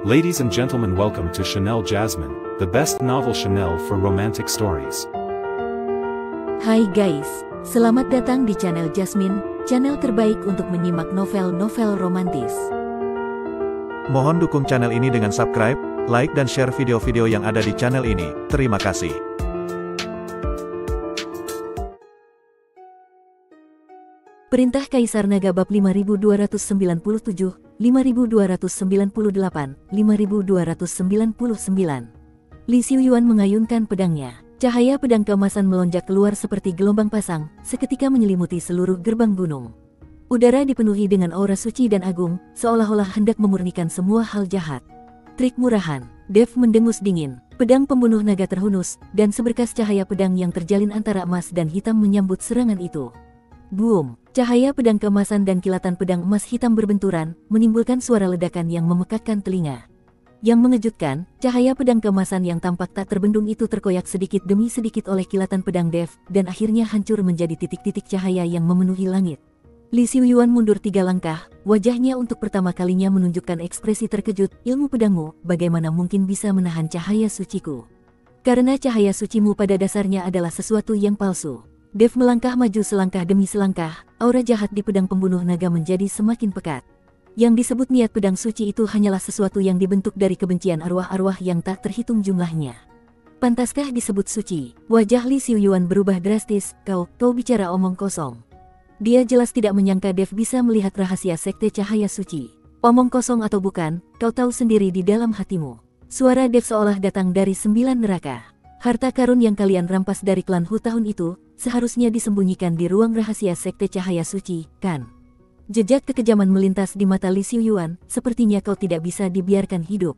Ladies and gentlemen, welcome to Chanel Jasmine, the best novel Chanel for romantic stories. Hai guys, selamat datang di channel Jasmine, channel terbaik untuk menyimak novel-novel romantis. Mohon dukung channel ini dengan subscribe, like dan share video-video yang ada di channel ini. Terima kasih. Perintah Kaisar Naga bab 5297, 5298, 5299. Li Xiuyuan mengayunkan pedangnya. Cahaya pedang keemasan melonjak keluar seperti gelombang pasang, seketika menyelimuti seluruh gerbang gunung. Udara dipenuhi dengan aura suci dan agung, seolah-olah hendak memurnikan semua hal jahat. Trik murahan. Dev mendengus dingin. Pedang pembunuh naga terhunus, dan seberkas cahaya pedang yang terjalin antara emas dan hitam menyambut serangan itu. Boom! Cahaya pedang keemasan dan kilatan pedang emas hitam berbenturan, menimbulkan suara ledakan yang memekakkan telinga. Yang mengejutkan, cahaya pedang keemasan yang tampak tak terbendung itu terkoyak sedikit demi sedikit oleh kilatan pedang Dev, dan akhirnya hancur menjadi titik-titik cahaya yang memenuhi langit. Li Xiuyuan mundur 3 langkah, wajahnya untuk pertama kalinya menunjukkan ekspresi terkejut. Ilmu pedangmu, bagaimana mungkin bisa menahan cahaya suciku? Karena cahaya sucimu pada dasarnya adalah sesuatu yang palsu. Dev melangkah maju selangkah demi selangkah, aura jahat di pedang pembunuh naga menjadi semakin pekat. Yang disebut niat pedang suci itu hanyalah sesuatu yang dibentuk dari kebencian arwah-arwah yang tak terhitung jumlahnya. Pantaskah disebut suci? Wajah Li Xiuyuan berubah drastis. Kau bicara omong kosong. Dia jelas tidak menyangka Dev bisa melihat rahasia sekte cahaya suci. Omong kosong atau bukan, kau tahu sendiri di dalam hatimu. Suara Dev seolah datang dari 9 neraka. Harta karun yang kalian rampas dari klan Hu tahun itu, seharusnya disembunyikan di ruang rahasia sekte cahaya suci, kan? Jejak kekejaman melintas di mata Li Xiuyuan, sepertinya kau tidak bisa dibiarkan hidup.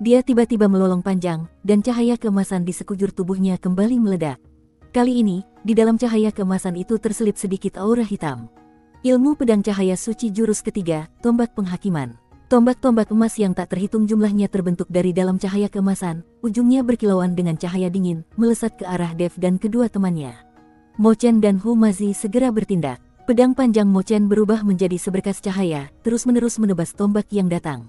Dia tiba-tiba melolong panjang, dan cahaya keemasan di sekujur tubuhnya kembali meledak. Kali ini, di dalam cahaya keemasan itu terselip sedikit aura hitam. Ilmu pedang cahaya suci jurus ketiga, tombak penghakiman. Tombak-tombak emas yang tak terhitung jumlahnya terbentuk dari dalam cahaya keemasan, ujungnya berkilauan dengan cahaya dingin, melesat ke arah Dev dan kedua temannya. Mo Chen dan Hu Mazi segera bertindak. Pedang panjang Mo Chen berubah menjadi seberkas cahaya, terus-menerus menebas tombak yang datang.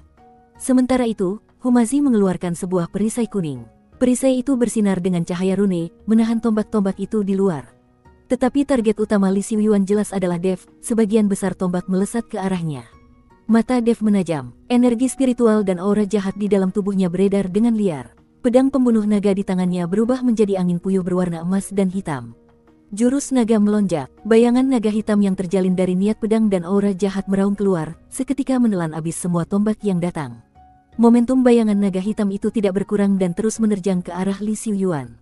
Sementara itu, Hu Mazi mengeluarkan sebuah perisai kuning. Perisai itu bersinar dengan cahaya rune, menahan tombak-tombak itu di luar. Tetapi target utama Li Xiuyuan jelas adalah Dev, sebagian besar tombak melesat ke arahnya. Mata Dev menajam, energi spiritual dan aura jahat di dalam tubuhnya beredar dengan liar. Pedang pembunuh naga di tangannya berubah menjadi angin puyuh berwarna emas dan hitam. Jurus naga melonjak, bayangan naga hitam yang terjalin dari niat pedang dan aura jahat meraung keluar, seketika menelan abis semua tombak yang datang. Momentum bayangan naga hitam itu tidak berkurang dan terus menerjang ke arah Li Xiuyuan.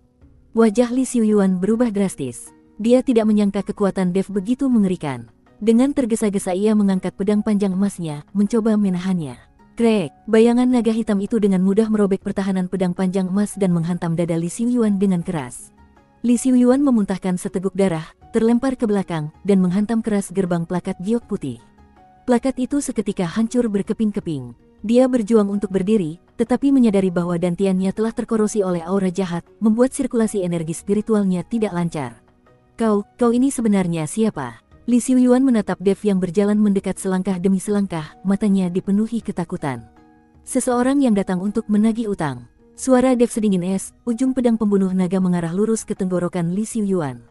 Wajah Li Xiuyuan berubah drastis. Dia tidak menyangka kekuatan Dev begitu mengerikan. Dengan tergesa-gesa ia mengangkat pedang panjang emasnya, mencoba menahannya. Krek, bayangan naga hitam itu dengan mudah merobek pertahanan pedang panjang emas dan menghantam dada Li Xiuyuan dengan keras. Li Xiuyuan memuntahkan seteguk darah, terlempar ke belakang, dan menghantam keras gerbang plakat giok putih. Plakat itu seketika hancur berkeping-keping. Dia berjuang untuk berdiri, tetapi menyadari bahwa dantiannya telah terkorosi oleh aura jahat, membuat sirkulasi energi spiritualnya tidak lancar. Kau ini sebenarnya siapa? Li Xiuyuan menatap Dev yang berjalan mendekat selangkah demi selangkah, matanya dipenuhi ketakutan. Seseorang yang datang untuk menagih utang. Suara Dev sedingin es, ujung pedang pembunuh naga mengarah lurus ke tenggorokan Li Xiuyuan.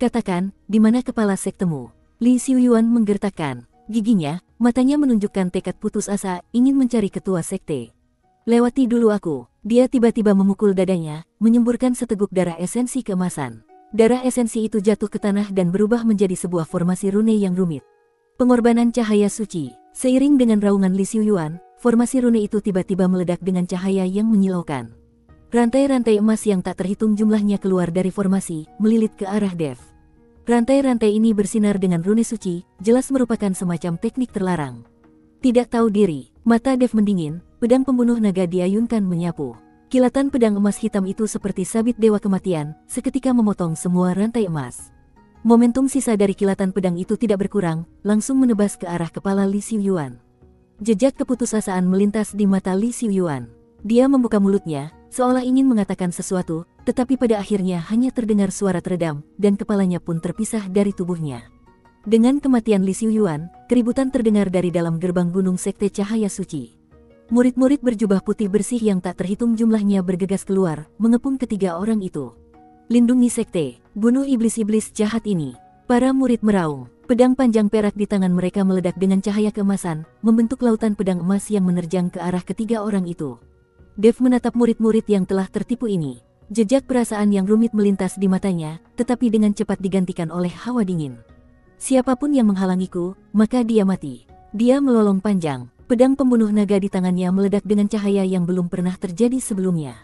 Katakan, di mana kepala sektemu? Li Xiuyuan menggertakkan giginya, matanya menunjukkan tekad putus asa, ingin mencari ketua sekte. Lewati dulu aku. Dia tiba-tiba memukul dadanya, menyemburkan seteguk darah esensi keemasan. Darah esensi itu jatuh ke tanah dan berubah menjadi sebuah formasi rune yang rumit. Pengorbanan cahaya suci. Seiring dengan raungan Li Xiuyuan, formasi rune itu tiba-tiba meledak dengan cahaya yang menyilaukan. Rantai-rantai emas yang tak terhitung jumlahnya keluar dari formasi, melilit ke arah Dev. Rantai-rantai ini bersinar dengan rune suci, jelas merupakan semacam teknik terlarang. Tidak tahu diri, mata Dev mendingin, pedang pembunuh naga diayunkan menyapu. Kilatan pedang emas hitam itu seperti sabit dewa kematian, seketika memotong semua rantai emas. Momentum sisa dari kilatan pedang itu tidak berkurang, langsung menebas ke arah kepala Li Xiuyuan. Jejak keputusasaan melintas di mata Li Xiuyuan. Dia membuka mulutnya, seolah ingin mengatakan sesuatu, tetapi pada akhirnya hanya terdengar suara teredam, dan kepalanya pun terpisah dari tubuhnya. Dengan kematian Li Xiuyuan, keributan terdengar dari dalam gerbang gunung sekte cahaya suci. Murid-murid berjubah putih bersih yang tak terhitung jumlahnya bergegas keluar, mengepung ketiga orang itu. Lindungi sekte, bunuh iblis-iblis jahat ini. Para murid meraung, pedang panjang perak di tangan mereka meledak dengan cahaya keemasan, membentuk lautan pedang emas yang menerjang ke arah ketiga orang itu. Dev menatap murid-murid yang telah tertipu ini. Jejak perasaan yang rumit melintas di matanya, tetapi dengan cepat digantikan oleh hawa dingin. Siapapun yang menghalangiku, maka dia mati. Dia melolong panjang, pedang pembunuh naga di tangannya meledak dengan cahaya yang belum pernah terjadi sebelumnya.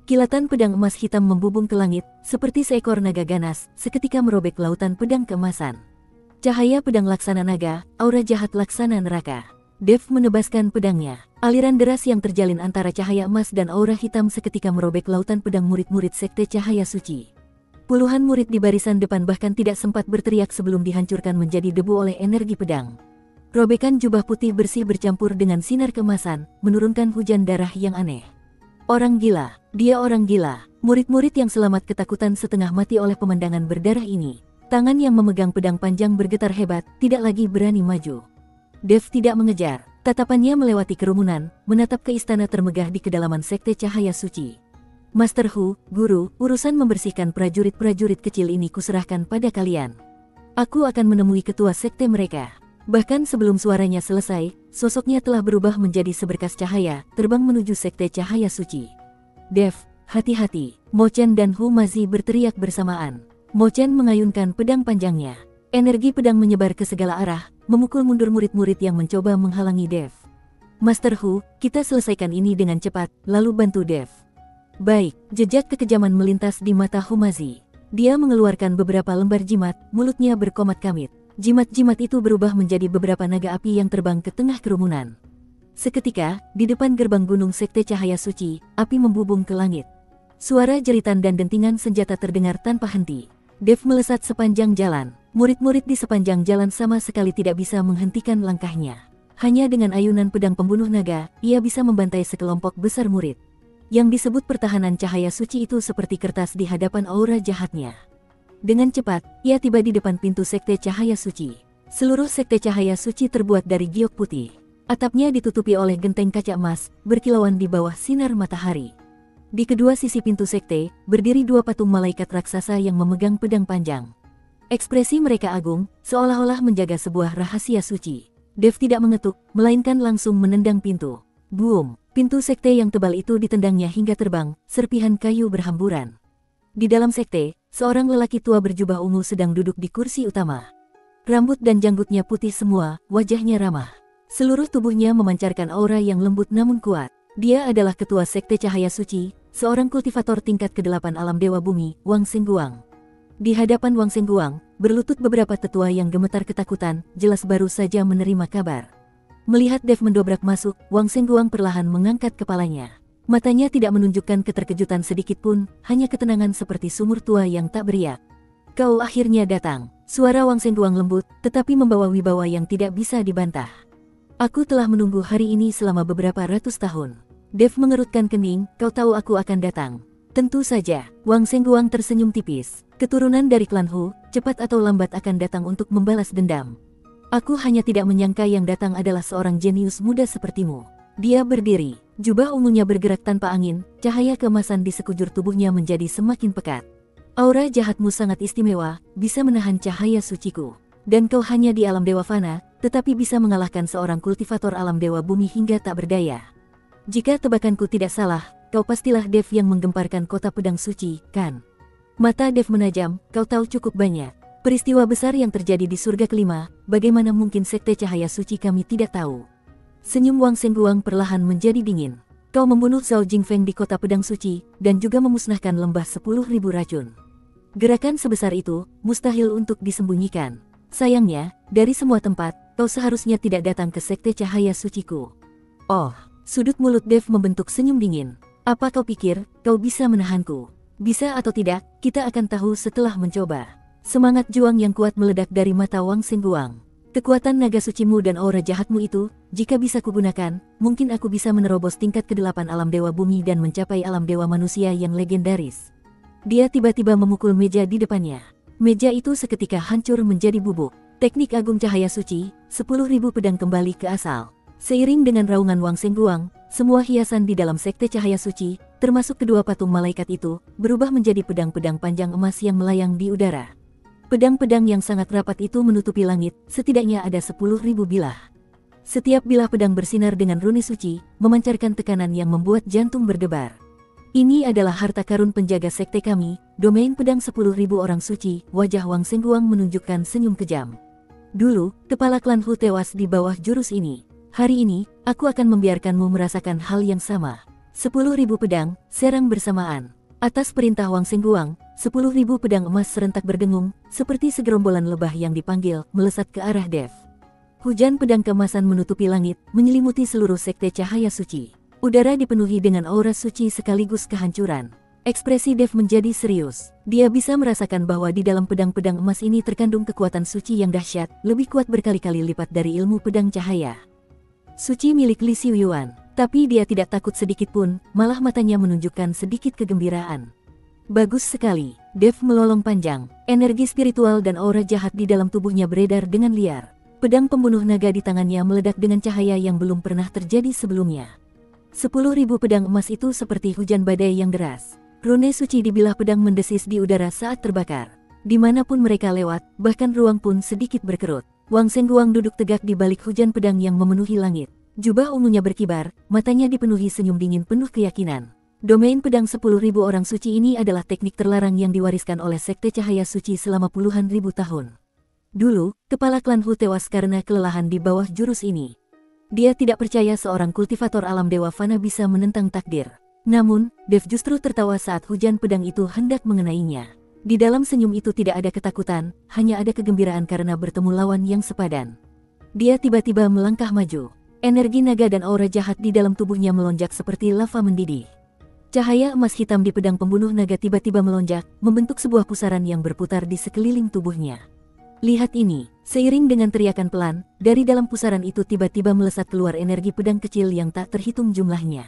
Kilatan pedang emas hitam membubung ke langit, seperti seekor naga ganas, seketika merobek lautan pedang keemasan. Cahaya pedang laksana naga, aura jahat laksana neraka. Dev menebaskan pedangnya. Aliran deras yang terjalin antara cahaya emas dan aura hitam seketika merobek lautan pedang murid-murid sekte cahaya suci. Puluhan murid di barisan depan bahkan tidak sempat berteriak sebelum dihancurkan menjadi debu oleh energi pedang. Robekan jubah putih bersih bercampur dengan sinar keemasan, menurunkan hujan darah yang aneh. Orang gila, dia orang gila. Murid-murid yang selamat ketakutan setengah mati oleh pemandangan berdarah ini. Tangan yang memegang pedang panjang bergetar hebat, tidak lagi berani maju. Dev tidak mengejar, tatapannya melewati kerumunan, menatap ke istana termegah di kedalaman sekte cahaya suci. Master Hu, guru, urusan membersihkan prajurit-prajurit kecil ini kuserahkan pada kalian. Aku akan menemui ketua sekte mereka. Bahkan sebelum suaranya selesai, sosoknya telah berubah menjadi seberkas cahaya, terbang menuju sekte cahaya suci. Dev, hati-hati, Mo Chen dan Hu Mazi berteriak bersamaan. Mo Chen mengayunkan pedang panjangnya. Energi pedang menyebar ke segala arah, memukul mundur murid-murid yang mencoba menghalangi Dev. Master Hu, kita selesaikan ini dengan cepat, lalu bantu Dev. Baik, jejak kekejaman melintas di mata Humazi. Dia mengeluarkan beberapa lembar jimat, mulutnya berkomat-kamit. Jimat-jimat itu berubah menjadi beberapa naga api yang terbang ke tengah kerumunan. Seketika, di depan gerbang gunung sekte cahaya suci, api membubung ke langit. Suara jeritan dan dentingan senjata terdengar tanpa henti. Dev melesat sepanjang jalan. Murid-murid di sepanjang jalan sama sekali tidak bisa menghentikan langkahnya. Hanya dengan ayunan pedang pembunuh naga, ia bisa membantai sekelompok besar murid. Yang disebut pertahanan cahaya suci itu seperti kertas di hadapan aura jahatnya. Dengan cepat, ia tiba di depan pintu sekte cahaya suci. Seluruh sekte cahaya suci terbuat dari giok putih. Atapnya ditutupi oleh genteng kaca emas, berkilauan di bawah sinar matahari. Di kedua sisi pintu sekte, berdiri dua patung malaikat raksasa yang memegang pedang panjang. Ekspresi mereka agung, seolah-olah menjaga sebuah rahasia suci. Dev tidak mengetuk, melainkan langsung menendang pintu. Boom! Pintu sekte yang tebal itu ditendangnya hingga terbang, serpihan kayu berhamburan. Di dalam sekte, seorang lelaki tua berjubah ungu sedang duduk di kursi utama. Rambut dan janggutnya putih semua, wajahnya ramah. Seluruh tubuhnya memancarkan aura yang lembut namun kuat. Dia adalah ketua sekte cahaya suci, seorang kultivator tingkat ke-8 alam dewa bumi, Wang Sengguang. Di hadapan Wang Sengguang, berlutut beberapa tetua yang gemetar ketakutan, jelas baru saja menerima kabar. Melihat Dev mendobrak masuk, Wang Sengguang perlahan mengangkat kepalanya. Matanya tidak menunjukkan keterkejutan sedikit pun, hanya ketenangan seperti sumur tua yang tak beriak. Kau akhirnya datang. Suara Wang Sengguang lembut, tetapi membawa wibawa yang tidak bisa dibantah. Aku telah menunggu hari ini selama beberapa ratus tahun. Dev mengerutkan kening, kau tahu aku akan datang. Tentu saja, Wang Sengguang tersenyum tipis. Keturunan dari klan Hu, cepat atau lambat akan datang untuk membalas dendam. Aku hanya tidak menyangka yang datang adalah seorang jenius muda sepertimu. Dia berdiri, jubah ungunya bergerak tanpa angin, cahaya keemasan di sekujur tubuhnya menjadi semakin pekat. Aura jahatmu sangat istimewa, bisa menahan cahaya suciku. Dan kau hanya di alam dewa fana, tetapi bisa mengalahkan seorang kultivator alam dewa bumi hingga tak berdaya. Jika tebakanku tidak salah, kau pastilah Dev yang menggemparkan kota pedang suci, kan? Mata Dev menajam, kau tahu cukup banyak. Peristiwa besar yang terjadi di surga kelima, bagaimana mungkin sekte cahaya suci kami tidak tahu? Senyum Wang Sengguang perlahan menjadi dingin. Kau membunuh Zhao Jingfeng di kota pedang suci, dan juga memusnahkan lembah 10.000 racun. Gerakan sebesar itu, mustahil untuk disembunyikan. Sayangnya, dari semua tempat, kau seharusnya tidak datang ke sekte cahaya suciku. Oh, sudut mulut Dev membentuk senyum dingin. Apa kau pikir, kau bisa menahanku? Bisa atau tidak, kita akan tahu setelah mencoba. Semangat juang yang kuat meledak dari mata Wang Sengguang. Kekuatan naga sucimu dan aura jahatmu itu, jika bisa kugunakan, mungkin aku bisa menerobos tingkat ke-8 alam dewa bumi dan mencapai alam dewa manusia yang legendaris. Dia tiba-tiba memukul meja di depannya. Meja itu seketika hancur menjadi bubuk. Teknik agung cahaya suci, 10.000 pedang kembali ke asal. Seiring dengan raungan Wang Sengguang, semua hiasan di dalam sekte cahaya suci, termasuk kedua patung malaikat itu, berubah menjadi pedang-pedang panjang emas yang melayang di udara. Pedang-pedang yang sangat rapat itu menutupi langit, setidaknya ada 10.000 bilah. Setiap bilah pedang bersinar dengan rune suci, memancarkan tekanan yang membuat jantung berdebar. Ini adalah harta karun penjaga sekte kami, domain pedang 10.000 orang suci. Wajah Wang Sengguang menunjukkan senyum kejam. Dulu, kepala klan Hu tewas di bawah jurus ini. Hari ini, aku akan membiarkanmu merasakan hal yang sama. 10.000 pedang, serang bersamaan. Atas perintah Wang Sengguang, 10.000 pedang emas serentak berdengung, seperti segerombolan lebah yang dipanggil, melesat ke arah Dev. Hujan pedang keemasan menutupi langit, menyelimuti seluruh sekte cahaya suci. Udara dipenuhi dengan aura suci sekaligus kehancuran. Ekspresi Dev menjadi serius. Dia bisa merasakan bahwa di dalam pedang-pedang emas ini terkandung kekuatan suci yang dahsyat, lebih kuat berkali-kali lipat dari ilmu pedang cahaya. Suci milik Li Xiuyuan, tapi dia tidak takut sedikit pun, malah matanya menunjukkan sedikit kegembiraan. Bagus sekali, Dev melolong panjang, energi spiritual dan aura jahat di dalam tubuhnya beredar dengan liar. Pedang pembunuh naga di tangannya meledak dengan cahaya yang belum pernah terjadi sebelumnya. 10.000 pedang emas itu seperti hujan badai yang deras. Rune suci di bilah pedang mendesis di udara saat terbakar. Dimanapun mereka lewat, bahkan ruang pun sedikit berkerut. Wang Sengguang duduk tegak di balik hujan pedang yang memenuhi langit. Jubah ungunya berkibar, matanya dipenuhi senyum dingin penuh keyakinan. Domain pedang 10.000 orang suci ini adalah teknik terlarang yang diwariskan oleh sekte cahaya suci selama puluhan ribu tahun. Dulu, kepala klan Hu tewas karena kelelahan di bawah jurus ini. Dia tidak percaya seorang kultivator alam dewa fana bisa menentang takdir. Namun, Dev justru tertawa saat hujan pedang itu hendak mengenainya. Di dalam senyum itu tidak ada ketakutan, hanya ada kegembiraan karena bertemu lawan yang sepadan. Dia tiba-tiba melangkah maju. Energi naga dan aura jahat di dalam tubuhnya melonjak seperti lava mendidih. Cahaya emas hitam di pedang pembunuh naga tiba-tiba melonjak, membentuk sebuah pusaran yang berputar di sekeliling tubuhnya. Lihat ini, seiring dengan teriakan pelan, dari dalam pusaran itu tiba-tiba melesat keluar energi pedang kecil yang tak terhitung jumlahnya.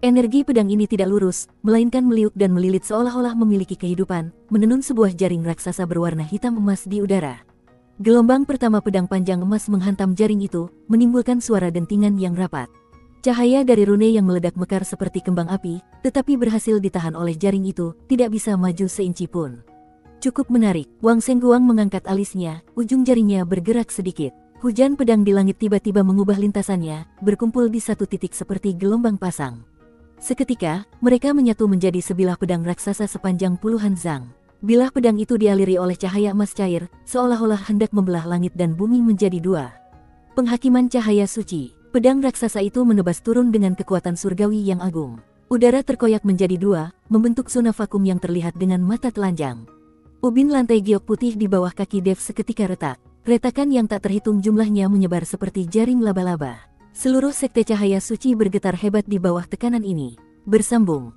Energi pedang ini tidak lurus, melainkan meliuk dan melilit seolah-olah memiliki kehidupan, menenun sebuah jaring raksasa berwarna hitam emas di udara. Gelombang pertama pedang panjang emas menghantam jaring itu, menimbulkan suara dentingan yang rapat. Cahaya dari rune yang meledak mekar seperti kembang api, tetapi berhasil ditahan oleh jaring itu, tidak bisa maju seinci pun. Cukup menarik, Wang Sengguang mengangkat alisnya, ujung jaringnya bergerak sedikit. Hujan pedang di langit tiba-tiba mengubah lintasannya, berkumpul di satu titik seperti gelombang pasang. Seketika, mereka menyatu menjadi sebilah pedang raksasa sepanjang puluhan zang. Bilah pedang itu dialiri oleh cahaya emas cair, seolah-olah hendak membelah langit dan bumi menjadi dua. Penghakiman cahaya suci, pedang raksasa itu menebas turun dengan kekuatan surgawi yang agung. Udara terkoyak menjadi dua, membentuk zona vakum yang terlihat dengan mata telanjang. Ubin lantai giok putih di bawah kaki Dev seketika retak. Retakan yang tak terhitung jumlahnya menyebar seperti jaring laba-laba. Seluruh sekte cahaya suci bergetar hebat di bawah tekanan ini. Bersambung.